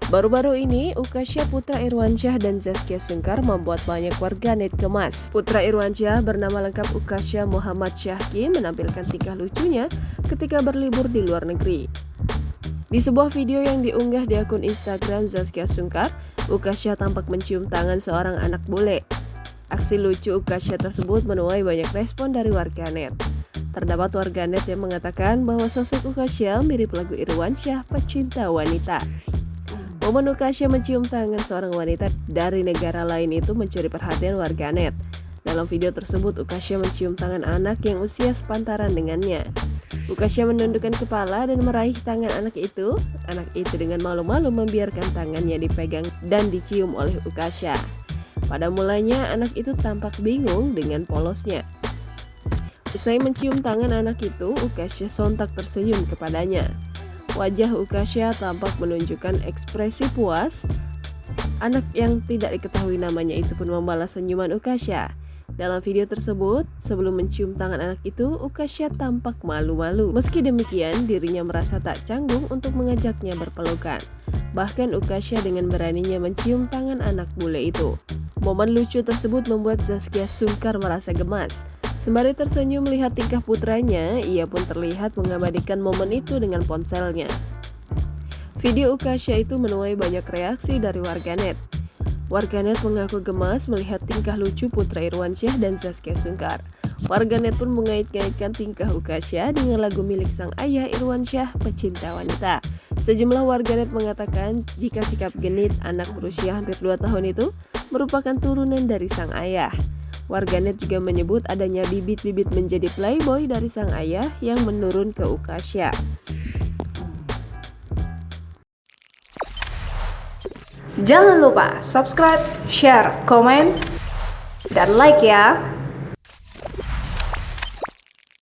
Baru-baru ini, Ukasha Putra Irwansyah dan Zaskia Sungkar membuat banyak warganet gemas. Putra Irwansyah bernama lengkap Ukasha Muhammad Syahki menampilkan tingkah lucunya ketika berlibur di luar negeri. Di sebuah video yang diunggah di akun Instagram Zaskia Sungkar, Ukasha tampak mencium tangan seorang anak bule. Aksi lucu Ukasha tersebut menuai banyak respon dari warganet. Terdapat warganet yang mengatakan bahwa sosok Ukasha mirip lagu Irwansyah Pecinta Wanita. Momen Ukasha mencium tangan seorang wanita dari negara lain itu mencuri perhatian warganet. Dalam video tersebut, Ukasha mencium tangan anak yang usia sepantaran dengannya. Ukasha menundukkan kepala dan meraih tangan anak itu. Anak itu dengan malu-malu membiarkan tangannya dipegang dan dicium oleh Ukasha. Pada mulanya, anak itu tampak bingung dengan polosnya. Usai mencium tangan anak itu, Ukasha sontak tersenyum kepadanya. Wajah Ukasha tampak menunjukkan ekspresi puas. Anak yang tidak diketahui namanya itu pun membalas senyuman Ukasha. Dalam video tersebut, sebelum mencium tangan anak itu, Ukasha tampak malu-malu. Meski demikian, dirinya merasa tak canggung untuk mengajaknya berpelukan. Bahkan Ukasha dengan beraninya mencium tangan anak bule itu. Momen lucu tersebut membuat Zaskia Sungkar merasa gemas. Sembari tersenyum melihat tingkah putranya, ia pun terlihat mengabadikan momen itu dengan ponselnya. Video Ukasha itu menuai banyak reaksi dari warganet. Warganet mengaku gemas melihat tingkah lucu Putra Irwansyah dan Zaskia Sungkar. Warganet pun mengait-ngaitkan tingkah Ukasha dengan lagu milik sang ayah Irwansyah Pecinta Wanita. Sejumlah warganet mengatakan jika sikap genit anak berusia hampir 2 tahun itu merupakan turunan dari sang ayah. Warganet juga menyebut adanya bibit-bibit menjadi playboy dari sang ayah yang menurun ke Ukasha. Jangan lupa subscribe, share, komen, dan like ya!